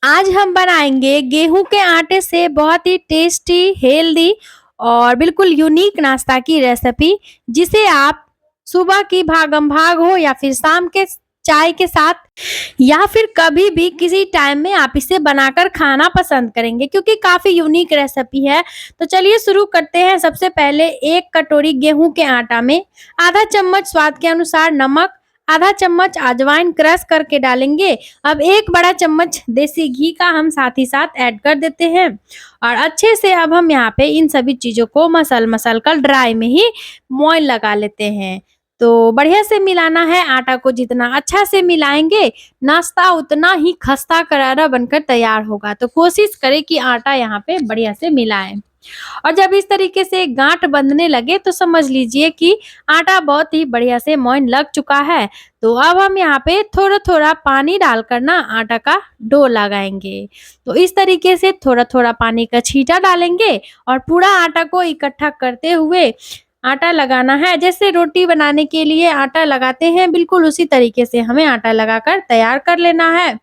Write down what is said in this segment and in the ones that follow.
आज हम बनाएंगे गेहूं के आटे से बहुत ही टेस्टी, हेल्दी और बिल्कुल यूनिक नाश्ता की रेसिपी, जिसे आप सुबह की भागम भाग हो या फिर शाम के चाय के साथ या फिर कभी भी किसी टाइम में आप इसे बनाकर खाना पसंद करेंगे, क्योंकि काफी यूनिक रेसिपी है। तो चलिए शुरू करते हैं। सबसे पहले एक कटोरी गेहूं के आटा में आधा चम्मच स्वाद के अनुसार नमक, आधा चम्मच अजवाइन क्रश करके डालेंगे। अब एक बड़ा चम्मच देसी घी का हम साथ ही साथ ऐड कर देते हैं और अच्छे से अब हम यहाँ पे इन सभी चीज़ों को मसल कर ड्राई में ही मोइन लगा लेते हैं। तो बढ़िया से मिलाना है। आटा को जितना अच्छा से मिलाएंगे, नाश्ता उतना ही खस्ता करारा बनकर तैयार होगा। तो कोशिश करें कि आटा यहाँ पे बढ़िया से मिलाएं। और जब इस तरीके से गांठ बंधने लगे तो समझ लीजिए कि आटा बहुत ही बढ़िया से मोइन लग चुका है। तो अब हम यहाँ पे थोड़ा थोड़ा पानी डालकर ना आटा का डो लगाएंगे। तो इस तरीके से थोड़ा थोड़ा पानी का छींटा डालेंगे और पूरा आटा को इकट्ठा करते हुए आटा लगाना है। जैसे रोटी बनाने के लिए आटा लगाते हैं, बिल्कुल उसी तरीके से हमें आटा लगाकर तैयार कर लेना है।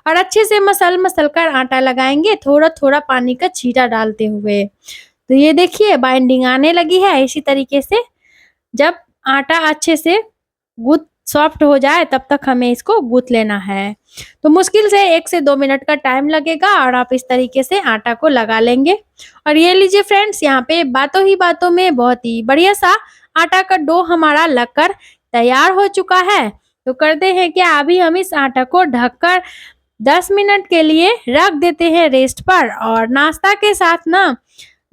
और अच्छे से मसल कर आटा लगाएंगे, थोड़ा थोड़ा पानी का छींटा डालते हुए। तो ये देखिए बाइंडिंग आने लगी है। इसी तरीके से जब आटा अच्छे से गूंथ सॉफ्ट हो जाए तब तक हमें इसको गूंथ लेना है। तो मुश्किल से 1 से 2 मिनट का टाइम लगेगा और आप इस तरीके से आटा को लगा लेंगे। और ये लीजिए फ्रेंड्स, यहाँ पे बातों ही बातों में बहुत ही बढ़िया सा आटा का डो हमारा लगकर तैयार हो चुका है। तो करते हैं क्या, अभी हम इस आटा को ढककर 10 मिनट के लिए रख देते हैं रेस्ट पर। और नाश्ता के साथ ना,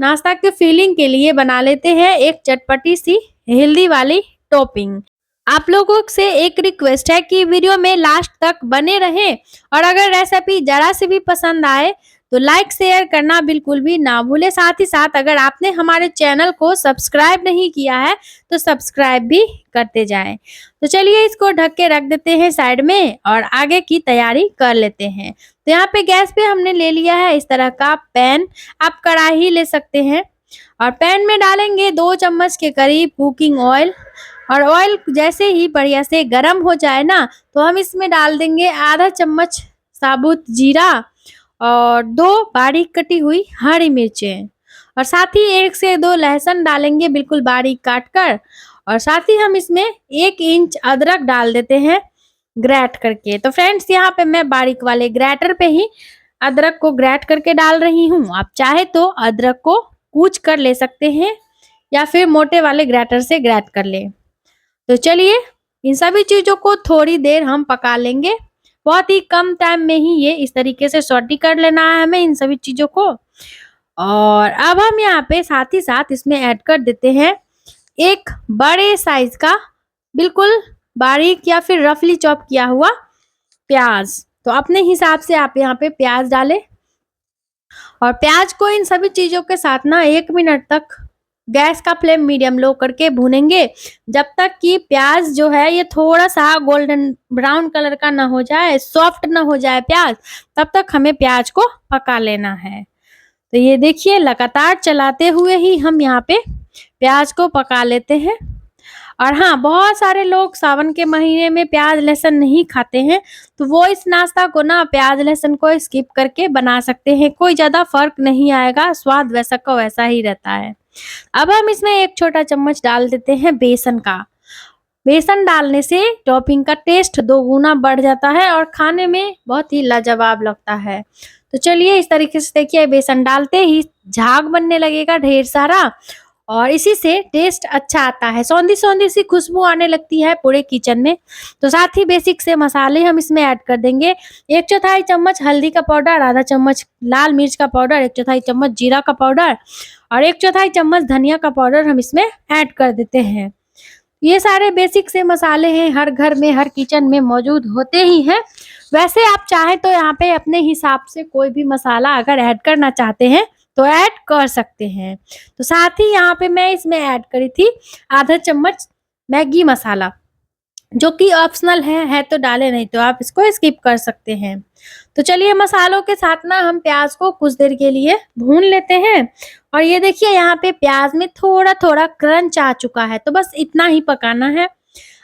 नाश्ता के फीलिंग के लिए बना लेते हैं एक चटपटी सी हेल्दी वाली टॉपिंग। आप लोगों से एक रिक्वेस्ट है कि वीडियो में लास्ट तक बने रहें और अगर रेसिपी जरा से भी पसंद आए तो लाइक शेयर करना बिल्कुल भी ना भूले। साथ ही साथ अगर आपने हमारे चैनल को सब्सक्राइब नहीं किया है तो सब्सक्राइब भी करते जाएं। तो चलिए इसको ढक के रख देते हैं साइड में और आगे की तैयारी कर लेते हैं। तो यहाँ पे गैस पे हमने ले लिया है इस तरह का पैन, आप कढ़ाई ले सकते हैं। और पैन में डालेंगे 2 चम्मच के करीब कुकिंग ऑयल। और ऑयल जैसे ही बढ़िया से गर्म हो जाए ना, तो हम इसमें डाल देंगे आधा चम्मच साबुत जीरा और 2 बारीक कटी हुई हरी मिर्चें और साथ ही 1 से 2 लहसुन डालेंगे बिल्कुल बारीक काट कर। और साथ ही हम इसमें 1 इंच अदरक डाल देते हैं ग्रेट करके। तो फ्रेंड्स यहाँ पे मैं बारीक वाले ग्रेटर पे ही अदरक को ग्रेट करके डाल रही हूँ। आप चाहे तो अदरक को कूच कर ले सकते हैं या फिर मोटे वाले ग्रेटर से ग्रेट कर ले। तो चलिए इन सभी चीजों को थोड़ी देर हम पका लेंगे। बहुत ही कम टाइम में ही ये इस तरीके से सॉटी कर लेना है हमें इन सभी चीजों को। और अब हम यहाँ पे साथ ही साथ इसमें ऐड कर देते हैं एक बड़े साइज का बिल्कुल बारीक या फिर रफली चॉप किया हुआ प्याज। तो अपने हिसाब से आप यहाँ पे प्याज डालें और प्याज को इन सभी चीजों के साथ ना 1 मिनट तक गैस का फ्लेम मीडियम लो करके भूनेंगे, जब तक कि प्याज जो है ये थोड़ा सा गोल्डन ब्राउन कलर का ना हो जाए, सॉफ्ट ना हो जाए प्याज, तब तक हमें प्याज को पका लेना है। तो ये देखिए लगातार चलाते हुए ही हम यहाँ पे प्याज को पका लेते हैं। और हाँ, बहुत सारे लोग सावन के महीने में प्याज लहसुन नहीं खाते हैं, तो वो इस नाश्ता को ना प्याज लहसुन को स्किप करके बना सकते हैं। कोई ज्यादा फर्क नहीं आएगा, स्वाद वैसा का वैसा ही रहता है। अब हम इसमें 1 छोटा चम्मच डाल देते हैं बेसन का। बेसन डालने से टॉपिंग का टेस्ट 2 गुना बढ़ जाता है और खाने में बहुत ही लाजवाब लगता है। तो चलिए इस तरीके से देखिए बेसन डालते ही झाग बनने लगेगा ढेर सारा और इसी से टेस्ट अच्छा आता है। सौंधी सौंधी सी खुशबू आने लगती है पूरे किचन में। तो साथ ही बेसिक से मसाले हम इसमें ऐड कर देंगे। 1/4 चम्मच हल्दी का पाउडर, आधा चम्मच लाल मिर्च का पाउडर, 1/4 चम्मच जीरा का पाउडर और 1/4 चम्मच धनिया का पाउडर हम इसमें ऐड कर देते हैं। ये सारे बेसिक से मसाले हैं, हर घर में हर किचन में मौजूद होते ही हैं। वैसे आप चाहें तो यहाँ पे अपने हिसाब से कोई भी मसाला अगर ऐड करना चाहते हैं तो ऐड कर सकते हैं। तो साथ ही यहाँ पे मैं इसमें ऐड करी थी आधा चम्मच मैगी मसाला, जो कि ऑप्शनल है तो डाले, नहीं तो आप इसको स्किप कर सकते हैं। तो चलिए मसालों के साथ ना हम प्याज को कुछ देर के लिए भून लेते हैं। और ये देखिए यहाँ पे प्याज में थोड़ा थोड़ा क्रंच आ चुका है, तो बस इतना ही पकाना है।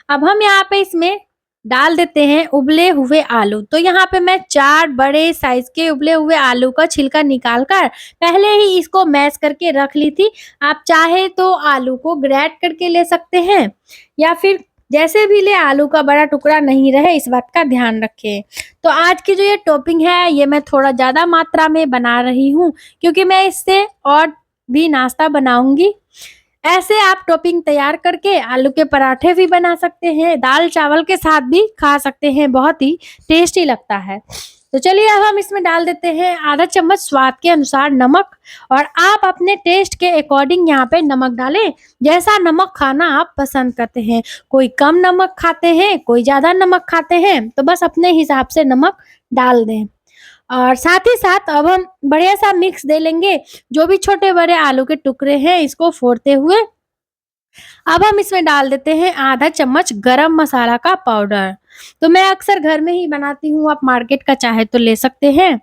अब हम यहाँ पे इसमें डाल देते हैं उबले हुए आलू। तो यहाँ पे मैं 4 बड़े साइज़ के उबले हुए आलू का छिलका निकाल कर पहले ही इसको मैश करके रख ली थी। आप चाहे तो आलू को ग्रेट करके ले सकते हैं या फिर जैसे भी ले, आलू का बड़ा टुकड़ा नहीं रहे, इस बात का ध्यान रखें। तो आज की जो ये टॉपिंग है ये मैं थोड़ा ज़्यादा मात्रा में बना रही हूँ क्योंकि मैं इससे और भी नाश्ता बनाऊँगी। ऐसे आप टॉपिंग तैयार करके आलू के पराठे भी बना सकते हैं, दाल चावल के साथ भी खा सकते हैं, बहुत ही टेस्टी लगता है। तो चलिए अब हम इसमें डाल देते हैं आधा चम्मच स्वाद के अनुसार नमक, और आप अपने टेस्ट के अकॉर्डिंग यहाँ पे नमक डालें, जैसा नमक खाना आप पसंद करते हैं। कोई कम नमक खाते हैं, कोई ज़्यादा नमक खाते हैं, तो बस अपने हिसाब से नमक डाल दें। और साथ ही साथ अब हम बढ़िया सा मिक्स दे लेंगे, जो भी छोटे बड़े आलू के टुकड़े हैं इसको फोड़ते हुए। अब हम इसमें डाल देते हैं आधा चम्मच गरम मसाला का पाउडर। तो मैं अक्सर घर में ही बनाती हूँ, आप मार्केट का चाहे तो ले सकते हैं।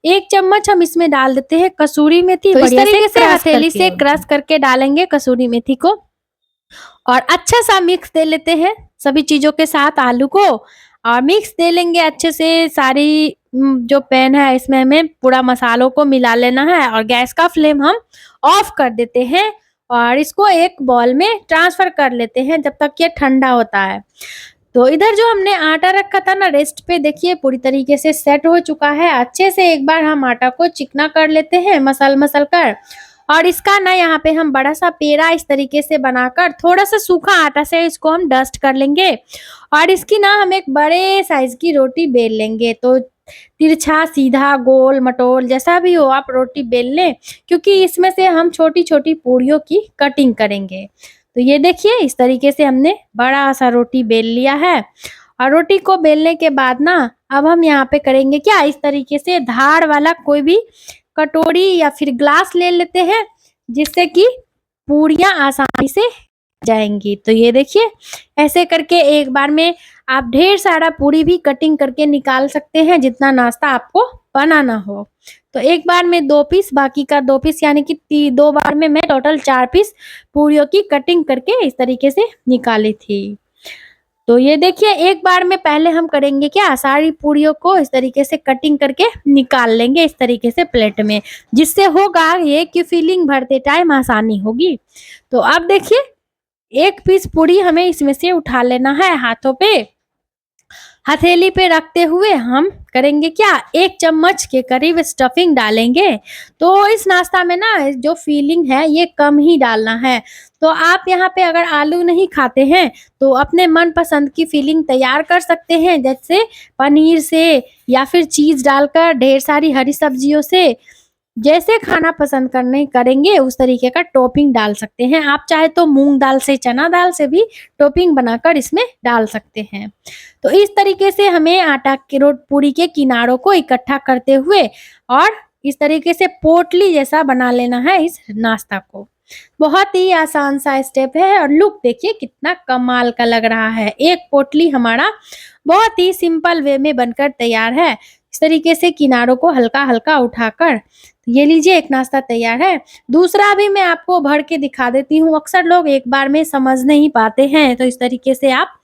1 चम्मच हम इसमें डाल देते हैं कसूरी मेथी, तो इस बढ़िया तरीके से हथेली से क्रश करके डालेंगे कसूरी मेथी को, और अच्छा सा मिक्स दे लेते हैं सभी चीज़ों के साथ आलू को, और मिक्स दे लेंगे अच्छे से सारी जो पैन है इसमें हमें पूरा मसालों को मिला लेना है, और गैस का फ्लेम हम ऑफ कर देते हैं और इसको एक बॉल में ट्रांसफ़र कर लेते हैं जब तक ये ठंडा होता है। तो इधर जो हमने आटा रखा था ना रेस्ट पे, देखिए पूरी तरीके से सेट हो चुका है। अच्छे से एक बार हम आटा को चिकना कर लेते हैं मसल कर, और इसका ना यहाँ पे हम बड़ा सा पेड़ा इस तरीके से बनाकर थोड़ा सा सूखा आटा से इसको हम डस्ट कर लेंगे, और इसकी ना हम एक बड़े साइज की रोटी बेल लेंगे। तो तिरछा, सीधा, गोल, मटोल जैसा भी हो आप रोटी बेल लें, क्योंकि इसमें से हम छोटी-छोटी पूड़ियों की कटिंग करेंगे। तो ये देखिए इस तरीके से हमने बड़ा सा रोटी बेल लिया है, और रोटी को बेलने के बाद ना अब हम यहाँ पे करेंगे क्या, इस तरीके से धार वाला कोई भी कटोरी या फिर ग्लास ले लेते हैं, जिससे कि पूड़ियाँ आसानी से जाएँगी। तो ये देखिए ऐसे करके एक बार में आप ढेर सारा पूरी भी कटिंग करके निकाल सकते हैं, जितना नाश्ता आपको बनाना हो। तो एक बार में 2 पीस, बाकी का 2 पीस यानी कि 2 बार में मैं टोटल 4 पीस पूरियों की कटिंग करके इस तरीके से निकाली थी। तो ये देखिए एक बार में पहले हम करेंगे क्या, सारी पूरियों को इस तरीके से कटिंग करके निकाल लेंगे इस तरीके से प्लेट में, जिससे होगा ये कि फिलिंग भरते टाइम आसानी होगी। तो अब देखिए 1 पीस पूरी हमें इसमें से उठा लेना है हाथों पे, हथेली पे रखते हुए हम करेंगे क्या, 1 चम्मच के करीब स्टफिंग डालेंगे। तो इस नाश्ता में ना जो फिलिंग है ये कम ही डालना है। तो आप यहाँ पे अगर आलू नहीं खाते हैं तो अपने मनपसंद की फिलिंग तैयार कर सकते हैं, जैसे पनीर से या फिर चीज़ डालकर, ढेर सारी हरी सब्जियों से, जैसे खाना पसंद करेंगे उस तरीके का टॉपिंग डाल सकते हैं। आप चाहे तो मूंग दाल से, चना दाल से भी टॉपिंग बनाकर इसमें डाल सकते हैं। तो इस तरीके से हमें आटा की पूरी के किनारों को इकट्ठा करते हुए और इस तरीके से पोटली जैसा बना लेना है इस नाश्ता को। बहुत ही आसान सा स्टेप है, और लुक देखिए कितना कमाल का लग रहा है। एक पोटली हमारा बहुत ही सिंपल वे में बनकर तैयार है। इस तरीके से किनारों को हल्का-हल्का उठाकर ये लीजिए एक नाश्ता तैयार है। दूसरा भी मैं आपको भर के दिखा देती हूँ, अक्सर लोग एक बार में समझ नहीं पाते हैं, तो इस तरीके से आप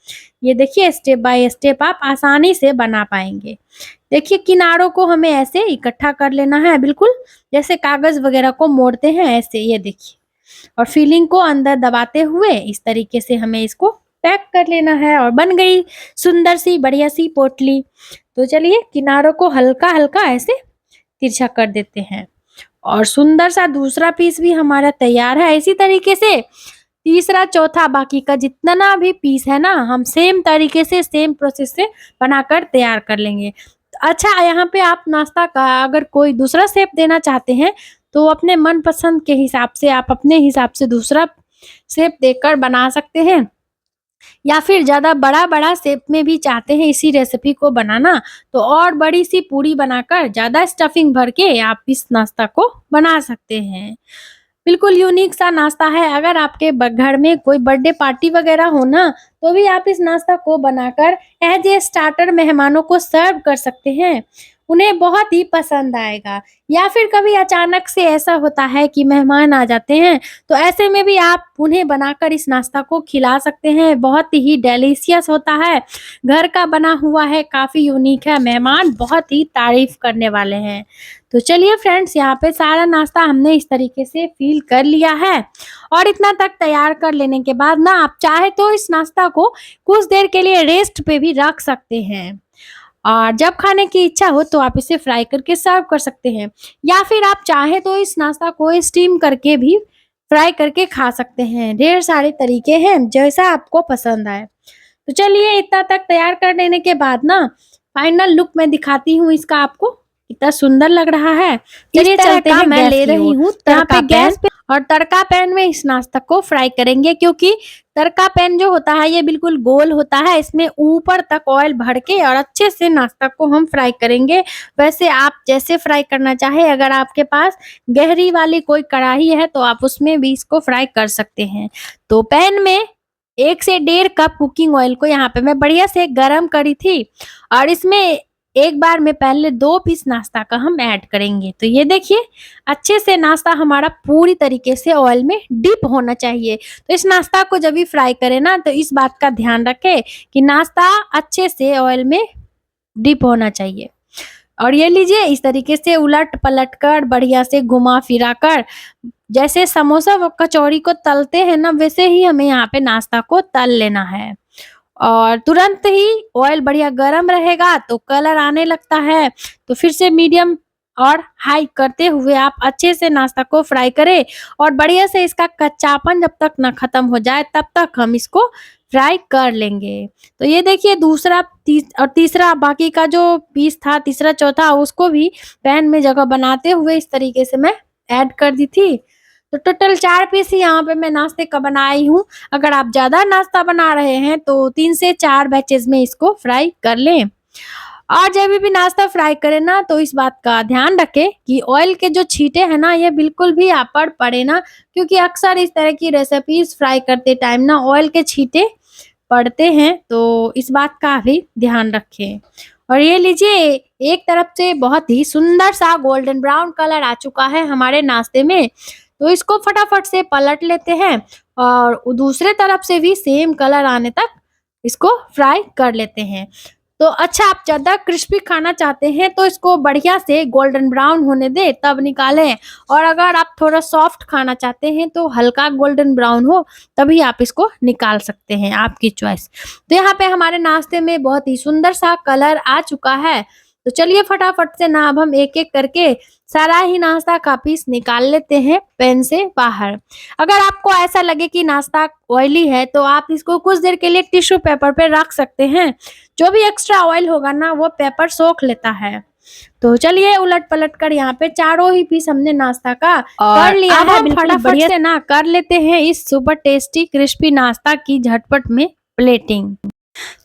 ये देखिए स्टेप बाय स्टेप आप आसानी से बना पाएँगे। देखिए किनारों को हमें ऐसे इकट्ठा कर लेना है, बिल्कुल जैसे कागज़ वगैरह को मोड़ते हैं ऐसे, ये देखिए, और फिलिंग को अंदर दबाते हुए इस तरीके से हमें इसको पैक कर लेना है, और बन गई सुंदर सी बढ़िया सी पोटली। तो चलिए किनारों को हल्का-हल्का ऐसे तिरछा कर देते हैं, और सुंदर सा दूसरा पीस भी हमारा तैयार है। इसी तरीके से तीसरा, चौथा, बाकी का जितना भी पीस है ना, हम सेम तरीके से सेम प्रोसेस से बनाकर तैयार कर लेंगे। अच्छा, यहाँ पे आप नाश्ता का अगर कोई दूसरा शेप देना चाहते हैं तो अपने मनपसंद के हिसाब से आप अपने हिसाब से दूसरा शेप देकर बना सकते हैं, या फिर ज़्यादा बड़ा-बड़ा शेप में भी चाहते हैं इसी रेसिपी को बनाना, तो और बड़ी सी पूरी बनाकर ज़्यादा स्टफिंग भर के आप इस नाश्ता को बना सकते हैं। बिल्कुल यूनिक सा नाश्ता है, अगर आपके घर में कोई बर्थडे पार्टी वगैरह हो ना, तो भी आप इस नाश्ता को बनाकर एज ए स्टार्टर मेहमानों को सर्व कर सकते हैं। उन्हें बहुत ही पसंद आएगा। या फिर कभी अचानक से ऐसा होता है कि मेहमान आ जाते हैं, तो ऐसे में भी आप उन्हें बनाकर इस नाश्ता को खिला सकते हैं। बहुत ही डिलीशियस होता है, घर का बना हुआ है, काफ़ी यूनिक है, मेहमान बहुत ही तारीफ़ करने वाले हैं। तो चलिए फ्रेंड्स, यहाँ पे सारा नाश्ता हमने इस तरीके से फ़िल कर लिया है और इतना तक तैयार कर लेने के बाद ना आप चाहे तो इस नाश्ता को कुछ देर के लिए रेस्ट पे भी रख सकते हैं। और जब खाने की इच्छा हो तो आप इसे फ्राई करके सर्व कर सकते हैं, या फिर आप चाहे तो इस नाश्ता को स्टीम करके भी फ्राई करके खा सकते हैं। ढेर सारे तरीके हैं, जैसा आपको पसंद आए। तो चलिए, इतना तक तैयार कर लेने के बाद ना फाइनल लुक मैं दिखाती हूँ इसका आपको, कितना सुंदर लग रहा है। चलिए चलते हैं, मैं ले रही हूँ तड़का गैस पे और तड़का पैन में इस नाश्ता को फ्राई करेंगे, क्योंकि तड़का पैन जो होता है ये बिल्कुल गोल होता है। इसमें ऊपर तक ऑयल भर के और अच्छे से नाश्ता को हम फ्राई करेंगे। वैसे आप जैसे फ्राई करना चाहे, अगर आपके पास गहरी वाली कोई कढ़ाई है तो आप उसमें भी इसको फ्राई कर सकते हैं। तो पैन में 1 से 1.5 कप कुकिंग ऑयल को यहाँ पे मैं बढ़िया से गरम करी थी और इसमें एक बार में पहले 2 पीस नाश्ता का हम ऐड करेंगे। तो ये देखिए, अच्छे से नाश्ता हमारा पूरी तरीके से ऑयल में डिप होना चाहिए। तो इस नाश्ता को जब भी फ्राई करें ना, तो इस बात का ध्यान रखें कि नाश्ता अच्छे से ऑयल में डिप होना चाहिए। और ये लीजिए, इस तरीके से उलट-पलट कर बढ़िया से घुमा-फिरा कर, जैसे समोसा व कचौड़ी को तलते हैं ना, वैसे ही हमें यहाँ पे नाश्ता को तल लेना है। और तुरंत ही ऑयल बढ़िया गरम रहेगा तो कलर आने लगता है, तो फिर से मीडियम और हाई करते हुए आप अच्छे से नाश्ता को फ्राई करें और बढ़िया से इसका कच्चापन जब तक ना खत्म हो जाए तब तक हम इसको फ्राई कर लेंगे। तो ये देखिए, दूसरा तीसरा बाकी का जो पीस था, तीसरा चौथा, उसको भी पैन में जगह बनाते हुए इस तरीके से मैं ऐड कर दी थी। तो टोटल 4 पीस ही यहाँ पे मैं नाश्ते का बनाई हूँ। अगर आप ज़्यादा नाश्ता बना रहे हैं तो 3 से 4 बैचेज़ में इसको फ्राई कर लें। और जब भी नाश्ता फ्राई करें ना, तो इस बात का ध्यान रखें कि ऑयल के जो छींटे हैं ना, ये बिल्कुल भी आप पर पड़े ना, क्योंकि अक्सर इस तरह की रेसिपीज़ फ्राई करते टाइम ना ऑयल के छींटे पड़ते हैं, तो इस बात का भी ध्यान रखें। और ये लीजिए, एक तरफ से बहुत ही सुंदर सा गोल्डन ब्राउन कलर आ चुका है हमारे नाश्ते में, तो इसको फटाफट से पलट लेते हैं और दूसरे तरफ से भी सेम कलर आने तक इसको फ्राई कर लेते हैं। तो अच्छा, आप ज़्यादा क्रिस्पी खाना चाहते हैं तो इसको बढ़िया से गोल्डन ब्राउन होने दें तब निकालें, और अगर आप थोड़ा सॉफ्ट खाना चाहते हैं तो हल्का गोल्डन ब्राउन हो तभी आप इसको निकाल सकते हैं, आपकी चॉइस। तो यहाँ पे हमारे नाश्ते में बहुत ही सुंदर सा कलर आ चुका है। तो चलिए फटाफट से ना अब हम एक-एक करके सारा ही नाश्ता का पीस निकाल लेते हैं पैन से बाहर। अगर आपको ऐसा लगे कि नाश्ता ऑयली है तो आप इसको कुछ देर के लिए टिश्यू पेपर पे रख सकते हैं। जो भी एक्स्ट्रा ऑयल होगा ना, वो पेपर सोख लेता है। तो चलिए, उलट-पलट कर यहाँ पे चारों ही पीस हमने नाश्ता का कर लिया है। बिल्कुल फटाफट से ना कर लेते हैं इस सुपर टेस्टी क्रिस्पी नाश्ता की झटपट में प्लेटिंग।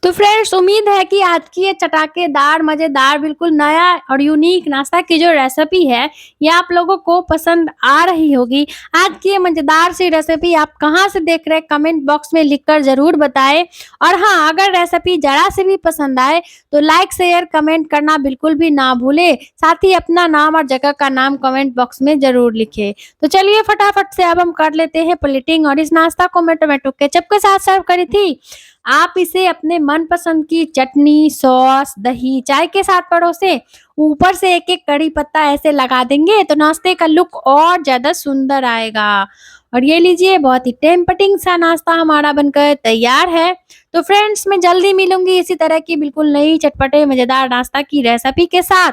तो फ्रेंड्स, उम्मीद है कि आज की ये चटाकेदार, मज़ेदार, बिल्कुल नया और यूनिक नाश्ता की जो रेसिपी है, ये आप लोगों को पसंद आ रही होगी। आज की ये मज़ेदार सी रेसिपी आप कहाँ से देख रहे हैं, कमेंट बॉक्स में लिखकर ज़रूर बताएं। और हाँ, अगर रेसिपी ज़रा से भी पसंद आए तो लाइक, शेयर, कमेंट करना बिल्कुल भी ना भूलें। साथ ही अपना नाम और जगह का नाम कमेंट बॉक्स में ज़रूर लिखें। तो चलिए फटाफट से अब हम कर लेते हैं प्लेटिंग। और इस नाश्ता को मैं टोमेटो केचप के साथ सर्व करी थी। आप इसे अपने मनपसंद की चटनी, सॉस, दही, चाय के साथ परोसें। ऊपर से एक-एक कड़ी पत्ता ऐसे लगा देंगे तो नाश्ते का लुक और ज़्यादा सुंदर आएगा। और ये लीजिए, बहुत ही टेम्पटिंग सा नाश्ता हमारा बनकर तैयार है। तो फ्रेंड्स, मैं जल्दी मिलूंगी इसी तरह की बिल्कुल नई चटपटे मज़ेदार नाश्ता की रेसिपी के साथ।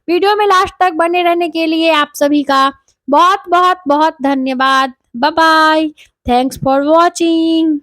वीडियो में लास्ट तक बने रहने के लिए आप सभी का बहुत बहुत बहुत धन्यवाद। Bye bye. Thanks for watching.